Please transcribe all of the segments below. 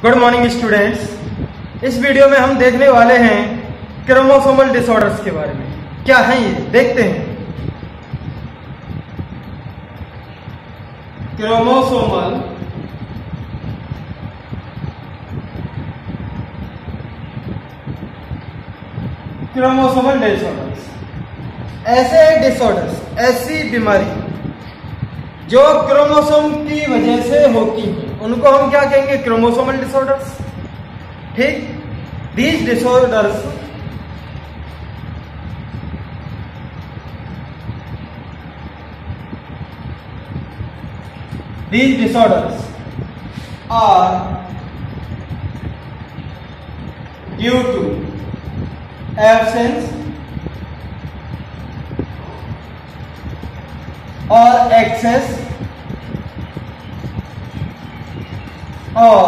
Good morning students. इस video में हम देखने वाले हैं क्रोमोसोमल डिसऑर्डर्स के बारे में। क्या है ये देखते हैं। क्रोमोसोमल डिसऑर्डर्स ऐसे डिसऑर्डर्स, ऐसी बीमारी जो क्रोमोसोम की वजह से होती है, उनको हम क्या कहेंगे? Chromosomal disorders. ठीक। These disorders are due to absence or excess or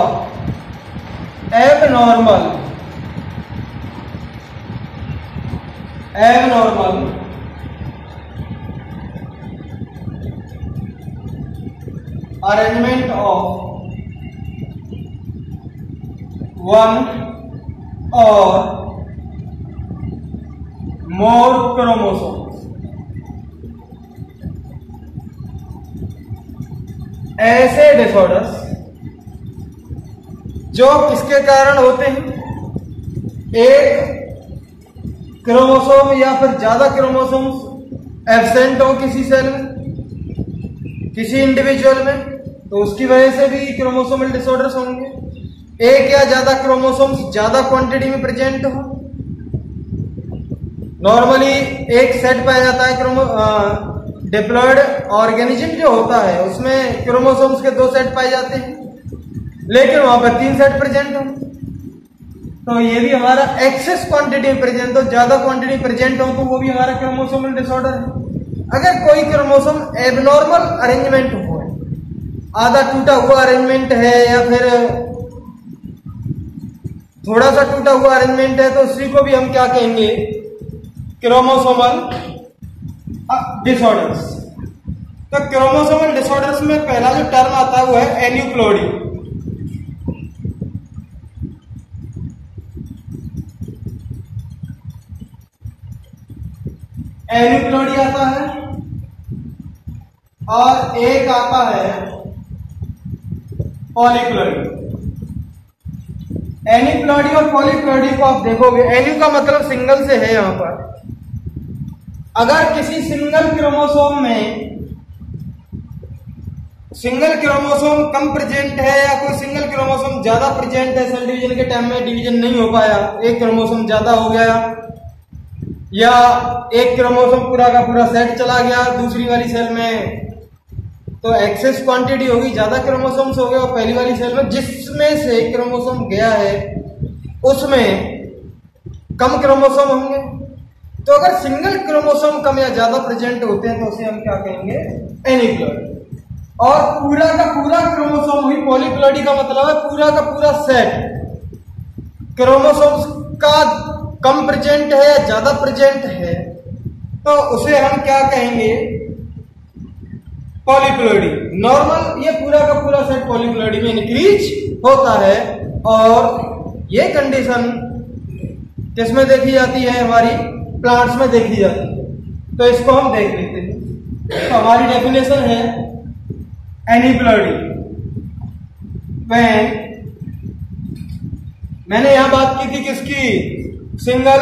abnormal arrangement of one or more chromosomes। ऐसे डिसऑर्डर्स जो किसके कारण होते हैं? एक क्रोमोसोम या फिर ज्यादा क्रोमोसोम्स एब्सेंट हो किसी सेल में, किसी इंडिविजुअल में, तो उसकी वजह से भी क्रोमोसोमल डिसऑर्डर्स होंगे। एक या ज्यादा क्रोमोसोम्स ज्यादा क्वांटिटी में प्रेजेंट हो। नॉर्मली एक सेट पाया जाता है डिप्लॉयड ऑर्गेनिज्म जो होता है उसमें क्रोमोसोम्स के 2 सेट पाए जाते हैं, लेकिन वहां पर 3 सेट प्रेजेंट हो, तो ये भी हमारा एक्सेस क्वांटिटी में प्रेजेंट हो, ज्यादा क्वांटिटी प्रेजेंट हो, तो वो भी हमारा क्रोमोसोमल डिसऑर्डर है। अगर कोई क्रोमोसोम एबनॉर्मल अरेंजमेंट हो, आधा टूटा हुआ अरेंजमेंट है या फिर थोड़ा सा टूटा हुआ अरेंजमेंट है, तो उसी को भी हम क्या कहेंगे? Chromosomal disorders. तो क्रोमोसोमल डिसऑर्डर्स में पहला जो टर्म आता है वो है एन्यूप्लोडी। एन्यूप्लोडी आता है और एक आता है पॉलीप्लोडी। एन्यूप्लोडी और पॉलीप्लोडी को आप देखोगे, एन्यू का मतलब सिंगल से है। यहां पर अगर किसी सिंगल क्रोमोसोम कम प्रेजेंट है या कोई सिंगल क्रोमोसोम ज्यादा प्रेजेंट है, सेल डिवीजन के टाइम में डिवीजन नहीं हो पाया, एक क्रोमोसोम ज्यादा हो गया या एक क्रोमोसोम पूरा का पूरा सेट चला गया दूसरी वाली सेल में, तो एक्सेस क्वांटिटी होगी, ज्यादा क्रोमोसोम्स हो गए, और पहली वाली सेल में जिसमें से क्रोमोसोम गया है उसमें कम क्रोमोसोम होंगे। तो अगर सिंगल क्रोमोसोम कम या ज्यादा प्रेजेंट होते हैं तो उसे हम क्या कहेंगे? एन्यूप्लोडी। और पूरा का पूरा क्रोमोसोम हुई पॉलीप्लोडी का मतलब है पूरा का पूरा सेट क्रोमोसोम्स का कम प्रेजेंट है या ज्यादा प्रेजेंट है, तो उसे हम क्या कहेंगे? पॉलीप्लोडी। नॉर्मल ये पूरा का पूरा सेट पॉलीप्लोडी में इंक्रीज होता है, और ये कंडीशन किसमें देखी जाती है? हमारी प्लांट्स में देखी जाती है। तो इसको हम देख लेते हैं। तो हमारी डेफिनेशन है एन्यूप्लोडी व्हेन, मैंने यहां बात की थी किसकी? सिंगल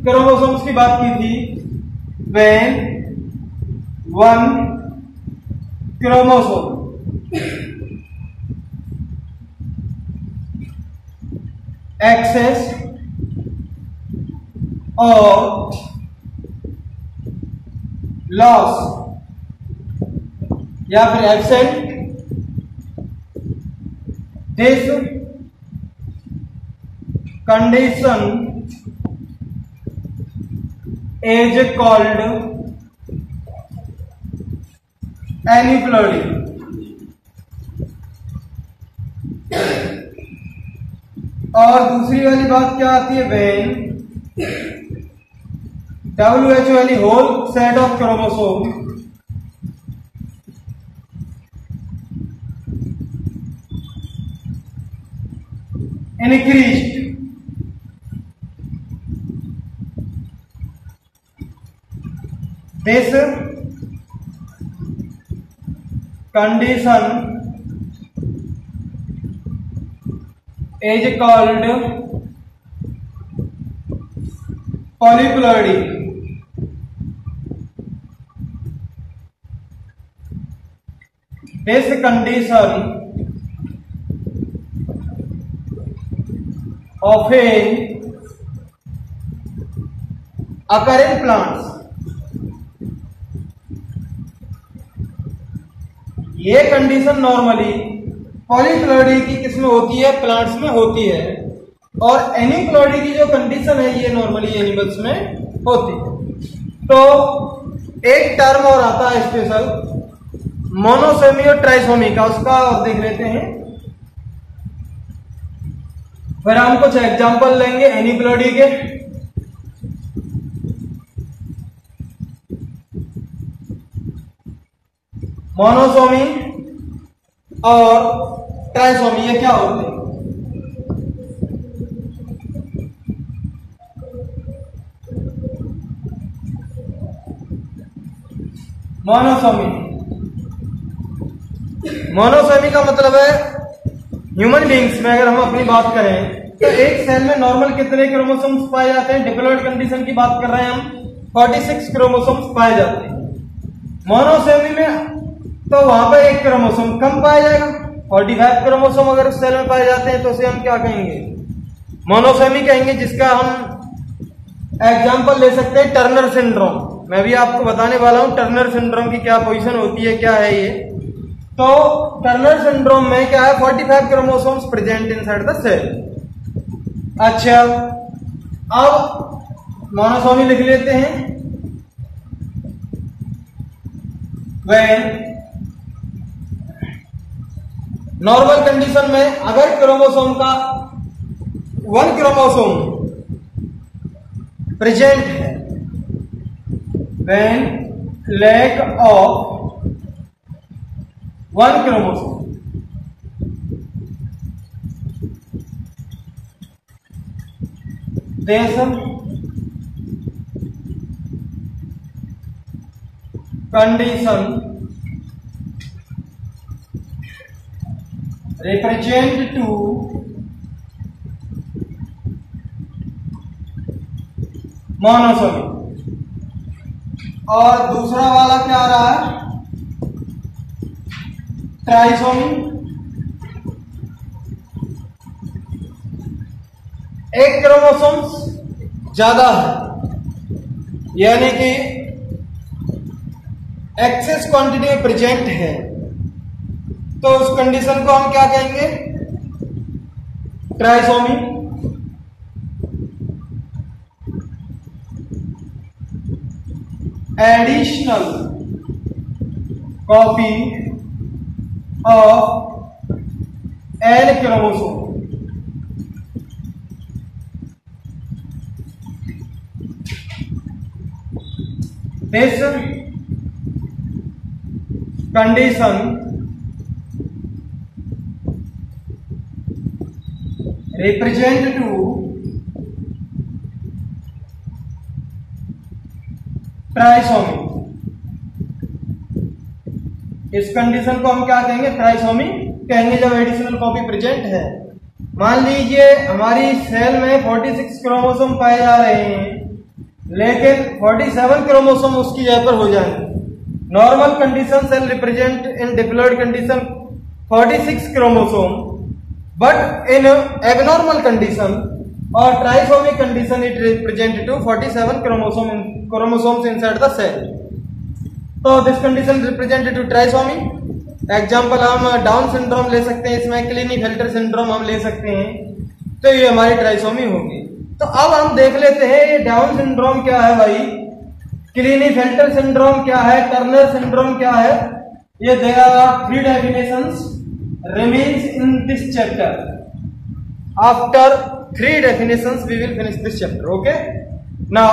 क्रोमोसोम्स की बात की थी। व्हेन वन क्रोमोसोम एक्सेस और लॉस या फिर absent, this condition is called aneuploidy. और दूसरी वाली बात क्या आती है? व्हेन WHO यानी whole set of chromosome increased. This condition is called polyploidy. This condition often occur in plants. ये कंडीशन नॉर्मली पॉलीप्लॉइडी की किसमें होती है? प्लांट्स में होती है। और एनीप्लॉइडी की जो कंडीशन है ये नॉर्मली एनिमल्स में होती है। तो एक टर्म और आता है स्पेशल, मोनोसोमी और ट्राइसोमी का, उसका और देख लेते हैं। फिर हम कुछ एग्जांपल लेंगे एनीप्लॉइडी के। मोनोसोमी और ट्राइसोमी ये क्या होते हैं? मोनोसोमी का मतलब है ह्यूमन बींग्स में अगर हम अपनी बात करें तो एक सेल में नॉर्मल कितने क्रोमोसोम्स पाए जाते हैं? डिप्लॉइड कंडीशन की बात कर रहे हैं हम, 46 क्रोमोसोम्स पाए जाते हैं। मोनोसोमी में तो वहां पर एक क्रोमोसोम कम पाया जाएगा, 45 क्रोमोसोम अगर उस सेल में पाए जाते हैं तो उसे हम क्या कहेंगे? मोनोसोमी कहेंगे, जिसका हम एग्जांपल ले सकते हैं टर्नर सिंड्रोम। मैं भी आपको बताने वाला हूं टर्नर सिंड्रोम की क्या पोजीशन होती है, क्या है ये। तो टर्नर सिंड्रोम में क्या है? 45 chromosomes present inside the cell. अच्छा, अब मोनोसोमी लिख लेते हैं। when नॉर्मल कंडीशन में अगर क्रोमोसोम का 1 क्रोमोसोम प्रेजेंट है, when lack of 1 chromosome, this condition represent to monosomy. और दूसरा वाला क्या आ रहा है? ट्राइसोमी। एक क्रोमोसोम्स ज्यादा है, यानी कि एक्सेस क्वांटिटी में प्रेजेंट है, तो उस कंडीशन को हम क्या कहेंगे? Trisomy. Additional copy of an chromosome. This condition represent to trisomy. इस कंडीशन को हम क्या कहेंगे? ट्राइसोमी कहेंगे, जब एडिशनल कॉपी प्रेजेंट है। मान लीजिए हमारी सेल में 46 क्रोमोसोम पाए जा रहे हैं, लेकिन 47 क्रोमोसोम उसकी जगह पर हो जाएंगे। Normal condition cell represent in diploid condition 46 chromosome, but in abnormal condition और trisomy condition it represent to 47 chromosomes inside the cell. तो this condition represent to trisomy. Example हम डाउन सिंड्रोम ले सकते हैं, इसमें क्लिनीफेल्टर सिंड्रोम हम ले सकते हैं, तो ये हमारी ट्राइसोमी होगी। तो अब हम देख लेते हैं ये डाउन सिंड्रोम क्या है भाई, क्लिनीफेल्टर सिंड्रोम क्या है, टर्नर सिंड्रोम क्या है। ये there are 3 definitions remains in this chapter. After 3 definitions we will finish this chapter. Okay, now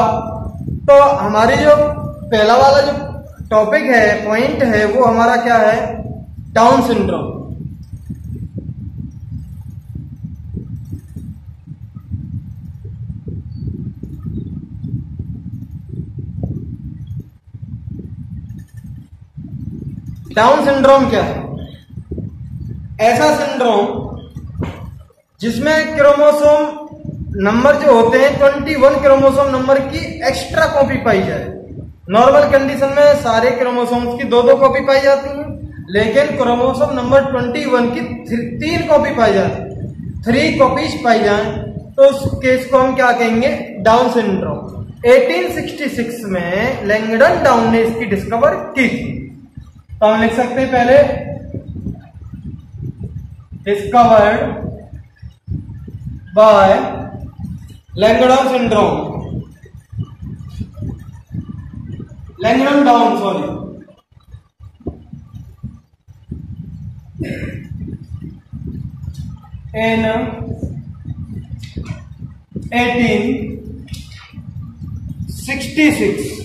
तो हमारी जो पहला वाला जो टॉपिक है, पॉइंट है, वो हमारा क्या है? Down syndrome. डाउन सिंड्रोम क्या है? ऐसा सिंड्रोम जिसमें क्रोमोसोम नंबर जो होते हैं 21 क्रोमोसोम नंबर की एक्स्ट्रा कॉपी पाई जाए। नॉर्मल कंडीशन में सारे क्रोमोसोम्स की 2-2 कॉपी पाई जाती है, लेकिन क्रोमोसोम नंबर 21 की 3 कॉपी पाई जाती है। 3 कॉपीज पाई जाए तो उस केस को हम क्या कहेंगे? Down syndrome. 1866 में लैंगडन डाउन ने इसकी डिस्कवर की थी। तो हम लिख सकते हैं पहले discovered by Langdon syndrome, Langdon down sorry, in 1866।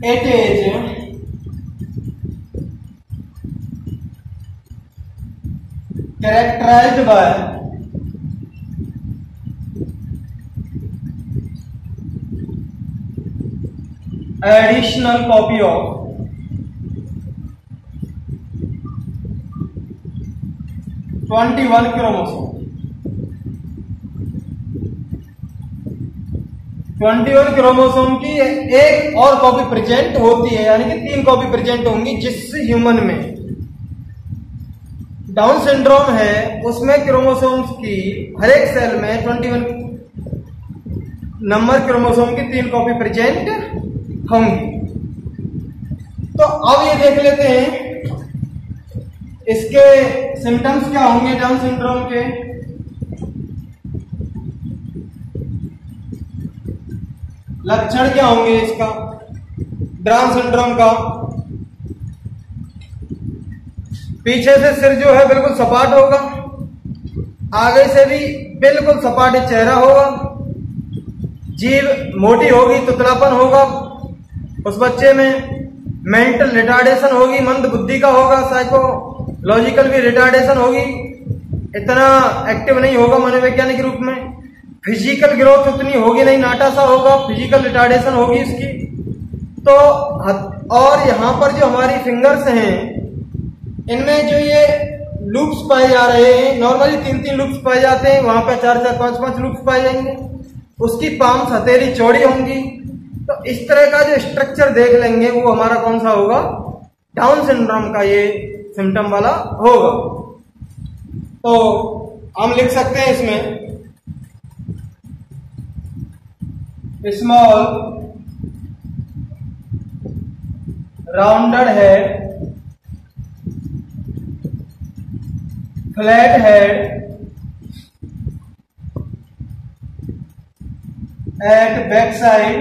It is characterized by additional copy of 21 chromosome. 21 chromosome की एक और कॉपी प्रेजेंट होती है, यानी कि 3 कॉपी प्रेजेंट होंगी। जिस ह्यूमन में डाउन सिंड्रोम है उसमें क्रोमोसोम्स की हर एक सेल में 21 नंबर क्रोमोसोम की 3 कॉपी प्रेजेंट होंगी। तो अब ये देख लेते हैं इसके सिम्टम्स क्या होंगे डाउन सिंड्रोम के। लक्षण क्या होंगे इसका डाउन सिंड्रोम का? पीछे से सिर जो है बिल्कुल सपाट होगा, आगे से भी बिल्कुल सपाट चेहरा होगा, जीभ मोटी होगी, तुतलापन होगा उस बच्चे में, मेंटल रिटार्डेशन होगी, मंद बुद्धि का होगा, साइकोलॉजिकल भी रिटार्डेशन होगी, इतना एक्टिव नहीं होगा मनोवैज्ञानिक रूप में, फिजिकल ग्रोथ उतनी होगी नहीं, नाटा सा होगा, फिजिकल रिटार्डेशन होगी इसकी। तो और यहां पर जो हमारी फिंगर्स हैं इनमें जो ये लूप्स पाए जा रहे हैं, नॉर्मली 3-3 लूप्स पाए जाते हैं, वहां पर 4-4 5-5 लूप्स पाए जाएंगे। उसकी पाम्स हथेली चौड़ी होंगी। तो इस तरह का जो स्ट्रक्चर देख लेंगे वो हमारा कौन सा होगा? डाउन सिंड्रोम का ये सिम्टम वाला होगा। तो हम लिख सकते हैं इसमें small rounded head, flat head at backside,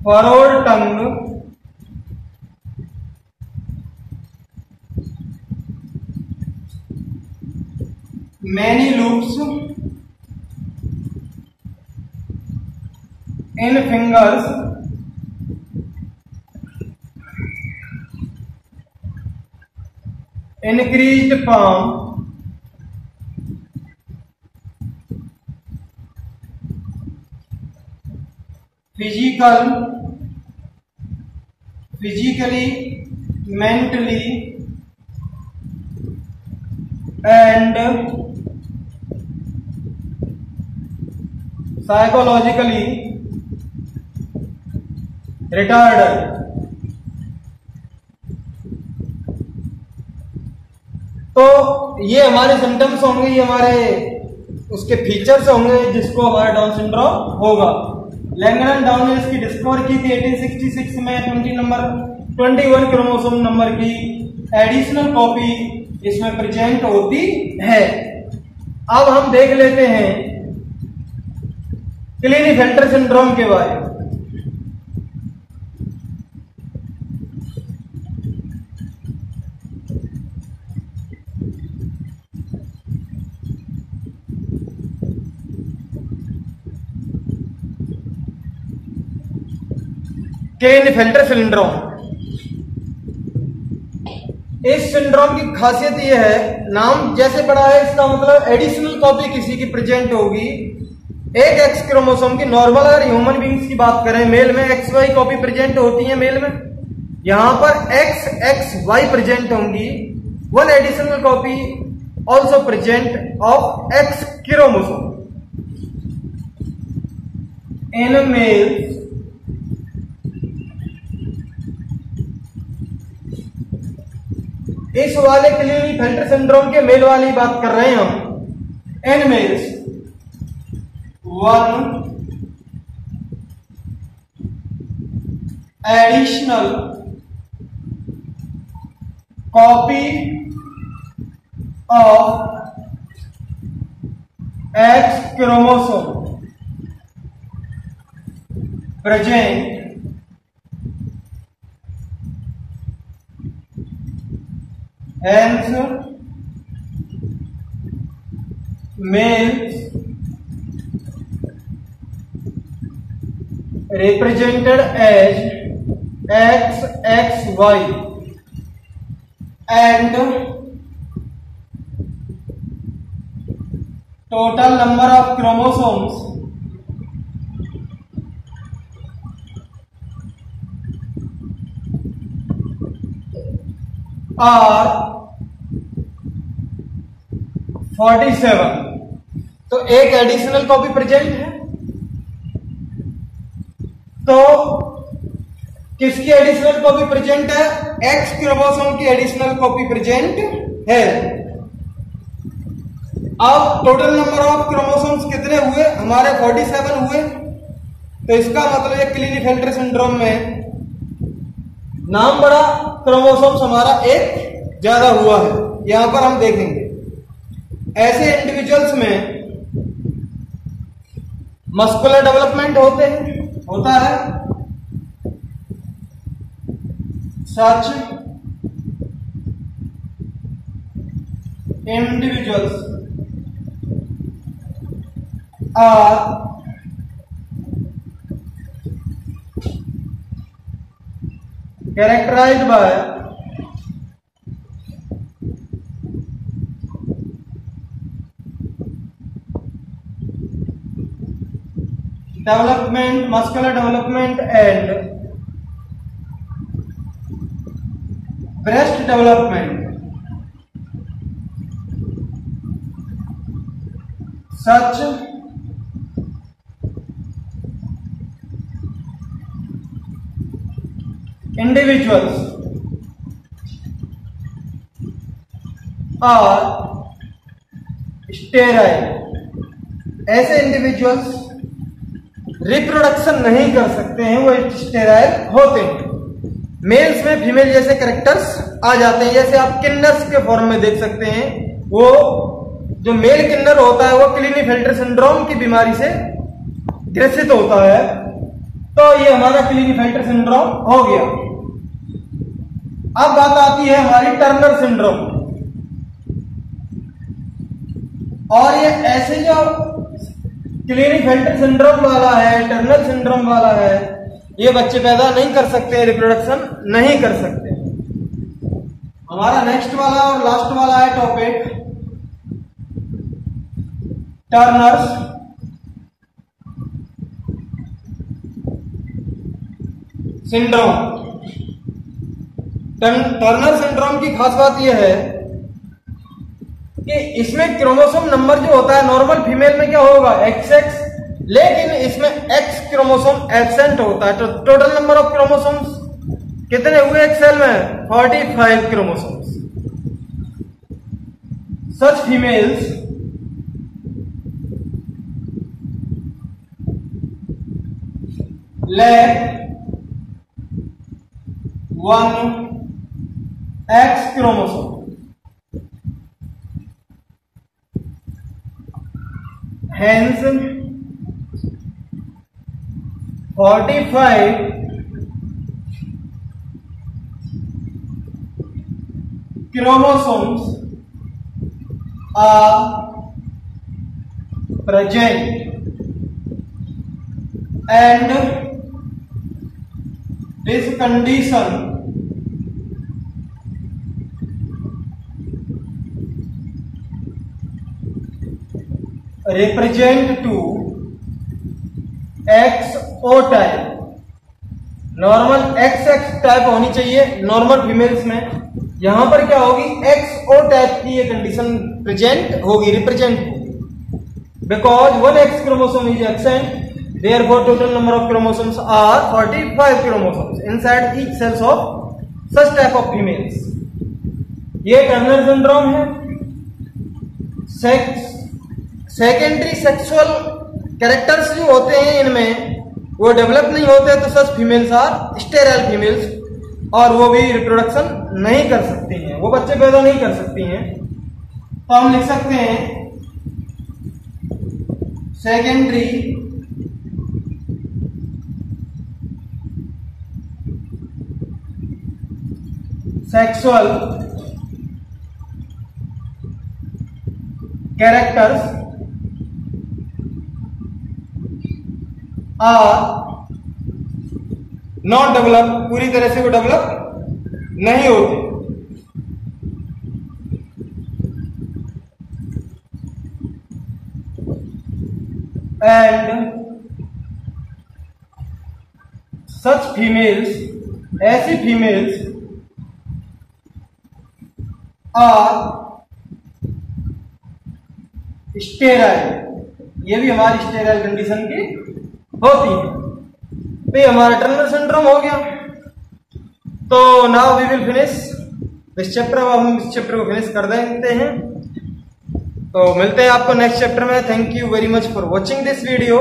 forward tongue, many loops in fingers, increased palm, physically, mentally and psychologically retarded। तो ये हमारे सिम्टम्स होंगे, ये हमारे उसके फीचर्स होंगे जिसको हमारा डाउन सिंड्रोम होगा। लैंगडन डाउन ने इसकी डिस्कवर की थी 1866 में। 21 क्रोमोसोम नंबर की एडिशनल कॉपी इसमें प्रेजेंट होती है। अब हम देख लेते हैं क्लीनेफेल्टर सिंड्रोम के बारे में। क्लीनेफेल्टर सिंड्रोम इस सिंड्रोम की खासियत यह है, नाम जैसे पड़ा है इसका मतलब एडिशनल कॉपी किसी की प्रेजेंट होगी। एक एक्स क्रोमोसोम की नॉर्मल अगर ह्यूमन बींग्स की बात करें, मेल में एक्स वाई कॉपी प्रेजेंट होती है मेल में, यहां पर एक्स एक्स वाई प्रेजेंट होंगी। One additional copy also present of X chromosome in male इस वाले क्लीनेफेल्टर सिंड्रोम के मेल वाली बात कर रहे हैं हम। An males one additional copy of X chromosome present hence males represented as XXY and total number of chromosomes are 47। तो एक एडिशनल कॉपी प्रेजेंट है। तो किसकी एडिशनल कॉपी प्रेजेंट है? एक्स क्रोमोसोम की एडिशनल कॉपी प्रेजेंट है। अब total number of chromosomes कितने हुए? हमारे 47 हुए। तो इसका मतलब ये क्लीनेफेल्टर सिंड्रोम में नाम बड़ा, क्रोमोसोम्स हमारा एक ज्यादा हुआ है। यहां पर हम देखेंगे ऐसे इंडिविजुअल्स में मस्कुलर डेवलपमेंट होता है। Such individuals are characterized by development, muscular development and breast development. Such individuals are sterile। ऐसे इंडिविजुअल्स रिप्रोडक्शन नहीं कर सकते हैं, वो स्टेराइल होते हैं। मेल्स में फीमेल जैसे कैरेक्टर्स आ जाते हैं, जैसे आप किन्नर्स के फॉर्म में देख सकते हैं। वो जो मेल किन्नर होता है वो क्लीनेफेल्टर सिंड्रोम की बीमारी से ग्रसित होता है। तो ये हमारा क्लीनेफेल्टर सिंड्रोम हो गया। अब बात आती है हमारी टर्नर सिंड्रोम। और ये ऐसे जो क्लीनेफेल्टर सिंड्रोम वाला है, टर्नर सिंड्रोम वाला है, ये बच्चे पैदा नहीं कर सकते, रिप्रोडक्शन नहीं कर सकते। हमारा नेक्स्ट वाला और लास्ट वाला है topic Turners syndrome. Turner syndrome की खास बात यह है कि इसमें क्रोमोसोम नंबर जो होता है नॉर्मल फीमेल में क्या होगा? XX, लेकिन इसमें X क्रोमोसोम एब्सेंट होता है। तो टोटल नंबर ऑफ क्रोमोसोम्स कितने हुए एक सेल में? 45 chromosomes. Such females lack 1 X chromosome, hence 45 chromosomes are present, and this condition represent to XO type. Normal XX type होनी चाहिए नॉर्मल फीमेल्स में, यहां पर क्या होगी XO टाइप की ये कंडीशन प्रेजेंट होगी, रिप्रेजेंट होगी। Because 1 X chromosome is absent, therefore total number of chromosomes are 45 chromosomes inside each cells of such type of females। ये टर्नर सिंड्रोम है। सेकेंडरी सेक्सुअल कैरेक्टर्स जो होते हैं इनमें वो डेवलप नहीं होते, तो सच फीमेल्स आर स्टेराइल फीमेल्स, और वो भी रिप्रोडक्शन नहीं कर सकती हैं, वो बच्चे पैदा नहीं कर सकती हैं। तो हम लिख सकते हैं secondary sexual characters are not develop, पूरी तरह से वो डेवलप नहीं होते। एंड सच फीमेल्स, ऐसी फीमेल्स आर स्टेराइल, ये भी हमारी स्टेराइल कंडीशन की होती है। तो ये हमारा टर्नर सिंड्रोम हो गया। तो now we will finish this chapter. अब हम इस चैप्टर को फिनिश कर देते हैं, तो मिलते हैं आपको नेक्स्ट चैप्टर में। Thank you very much for watching this video.